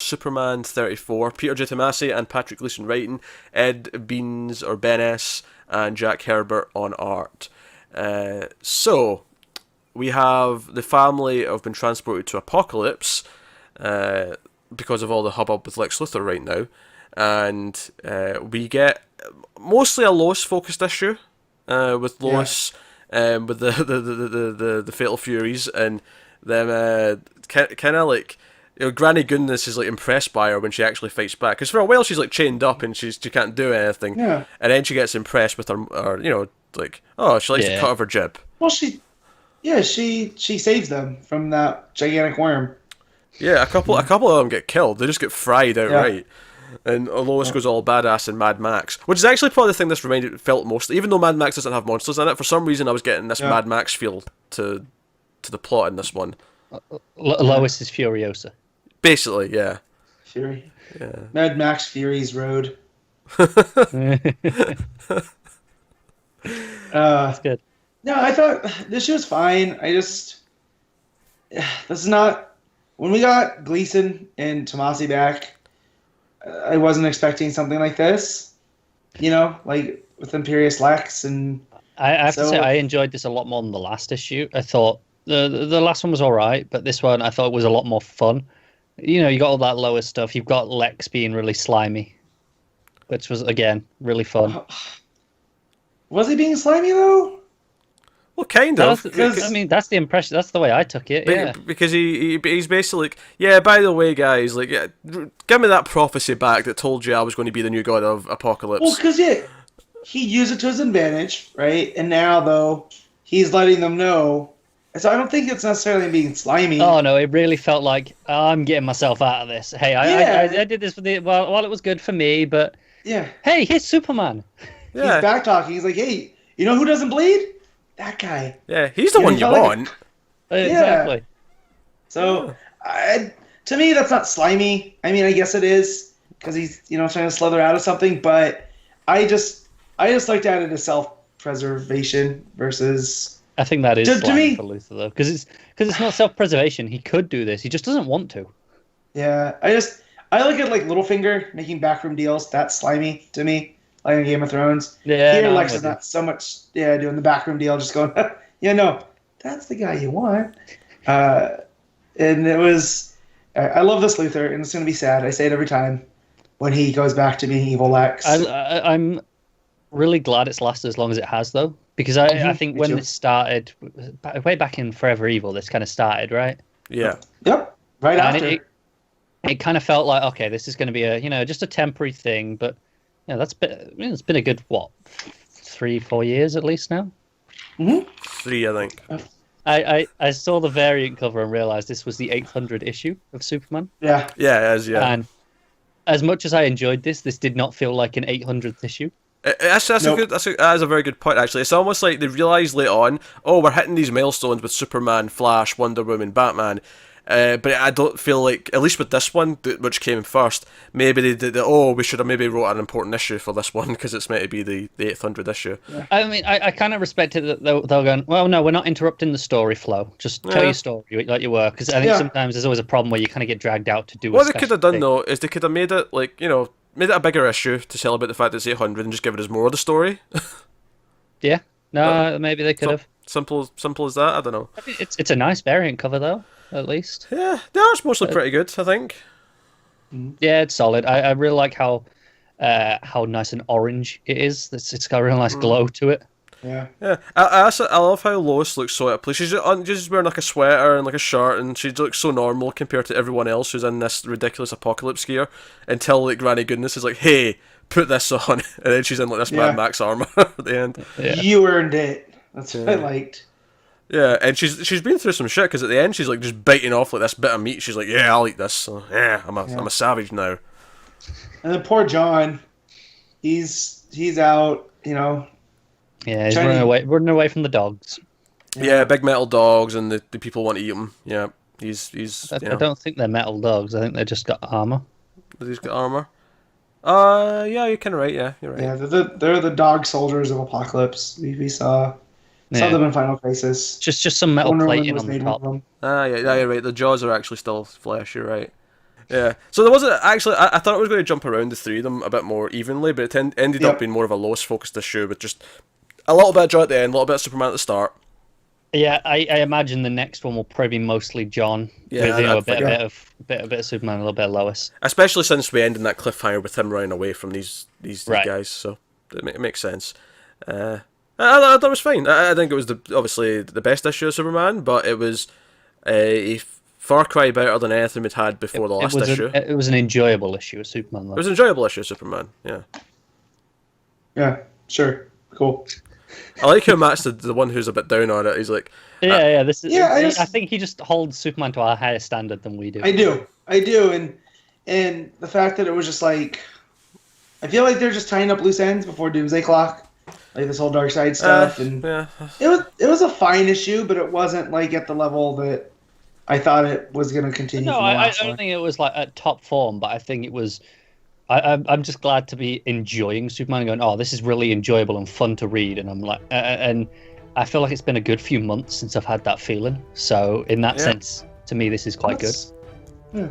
Superman 34. Peter J. Tomasi and Patrick Gleason writing, Ed Beans or Ben S. and Jack Herbert on art. So we have the family have been transported to Apocalypse because of all the hubbub with Lex Luthor right now, and we get mostly a Lois-focused issue with Lois, with the Fatal Furies, and them kind of like, you know, Granny Goodness is like impressed by her when she actually fights back, because for a while she's like chained up and she can't do anything, and then she gets impressed with her, you know, like, oh, she likes to cut off her jib. Well, she saves them from that gigantic worm. Yeah, a couple of them get killed. They just get fried outright. And Lois goes all badass in Mad Max, which is actually probably the thing this felt most. Even though Mad Max doesn't have monsters in it, for some reason I was getting this Mad Max feel to the plot in this one. Lois is Furiosa. Basically, yeah. Fury. Yeah. Mad Max Fury's Road. That's good. No, I thought this show was fine. This is not, when we got Gleason and Tomasi back, I wasn't expecting something like this. You know, like with Imperious Lex, and I have to say I enjoyed this a lot more than the last issue. I thought the last one was all right, but this one I thought was a lot more fun. You know, you got all that lower stuff. You've got Lex being really slimy, which was, again, really fun. Was he being slimy, though? Well, kind of. I mean, that's the impression. That's the way I took it, yeah. Because he's basically like, yeah, by the way, guys, like, yeah, give me that prophecy back that told you I was going to be the new god of Apocalypse. Well, because, he used it to his advantage, right? And now, though, he's letting them know. So I don't think it's necessarily being slimy. Oh, no, it really felt like, I'm getting myself out of this. Hey, I did this for while it was good for me, but hey, here's Superman. Yeah. He's back-talking. He's like, hey, you know who doesn't bleed? That guy. Yeah, he's the one you want. Exactly. So, to me, that's not slimy. I mean, I guess it is, because he's, you know, trying to slither out of something, but I just looked at it as self-preservation versus... I think that is slimy for Luthor, though, because it's not self-preservation. He could do this. He just doesn't want to. Yeah, I look at, like, Littlefinger making backroom deals. That's slimy to me, like in Game of Thrones. Yeah, Here, Lex is not so much, doing the backroom deal, just going, that's the guy you want. And it was, I love this Luthor, and it's going to be sad. I say it every time when he goes back to being evil Lex. I'm really glad it's lasted as long as it has, though. Because I think when this started, way back in Forever Evil, this kind of started, right? Yeah. Yep. Right and after. It kind of felt like, okay, this is going to be just a temporary thing, but it's been a good 3-4 years at least now. Mm-hmm. 3, I think. I saw the variant cover and realized this was the 800 issue of Superman. Yeah. Yeah, it is, yeah. And as much as I enjoyed this did not feel like an 800th issue. That's a very good point, actually. It's almost like they realise late on, we're hitting these milestones with Superman, Flash, Wonder Woman, Batman, but I don't feel like, at least with this one, which came first, maybe they did we should have maybe wrote an important issue for this one, because it's meant to be the 800th issue. Yeah. I mean, I kind of respect it that they're going, well, no, we're not interrupting the story flow. Just tell your story like you were, because I think sometimes there's always a problem where you kind of get dragged out to do what they could have done, though, is they could have made it, like, made it a bigger issue to celebrate the fact that it's 800 and just give it as more of the story. Yeah. No, maybe they could have. Simple as that, I don't know. I think it's a nice variant cover, though, at least. Yeah, the art's mostly pretty good, I think. Yeah, it's solid. I really like how nice and orange it is. It's got a real nice glow to it. Yeah. I love how Lois looks so out of place. She's just wearing like a sweater and like a shirt, and she looks so normal compared to everyone else who's in this ridiculous apocalypse gear. Until like Granny Goodness is like, "Hey, put this on," and then she's in like this Mad Max armor at the end. Yeah. You earned it. That's what I liked. Yeah, and she's been through some shit, because at the end she's like just biting off like this bit of meat. She's like, "Yeah, I'll eat this. So, I'm a savage now." And then poor John, he's out, Yeah, he's running away from the dogs. Yeah, big metal dogs, and the people want to eat him. Yeah, he's. I don't think they're metal dogs. I think they just got armor. He's got armor. Yeah, you're kind of right. Yeah, you're right. Yeah, they're the dog soldiers of Apocalypse. We saw them in Final Crisis. Just some metal plating on the top. Yeah, you're right. The jaws are actually still flesh. You're right. Yeah. So there wasn't actually. I thought it was going to jump around the three of them a bit more evenly, but it ended up Yep. being more of a Lois focused issue with just a little bit of Joy at the end, a little bit of Superman at the start. Yeah, I imagine the next one will probably be mostly John. Yeah, with, I'd a bit, think- a bit of Superman, a little bit of Lois. Especially since we ended that cliffhanger with him running away from these Right. guys, so it makes sense. I thought it was fine. I think it was obviously the best issue of Superman, but it was a far cry better than anything we'd had before the last issue. It was an enjoyable issue of Superman, though. It was an enjoyable issue of Superman. Yeah. Yeah, sure, cool. I like how Matt's the one who's a bit down on it. He's like, Yeah. This is. Yeah, I think he just holds Superman to a higher standard than we do. I do, and the fact that it was just like, I feel like they're just tying up loose ends before Doomsday Clock, like this whole Dark Side stuff, and yeah. it was a fine issue, but it wasn't like at the level that I thought it was going to continue. No, from the I last don't one. think it was like at top form, but I think it was. I'm just glad to be enjoying Superman and going, oh, this is really enjoyable and fun to read, and I'm like, and I feel like it's been a good few months since I've had that feeling. So in that Yeah. sense, to me, this is quite good. Yeah.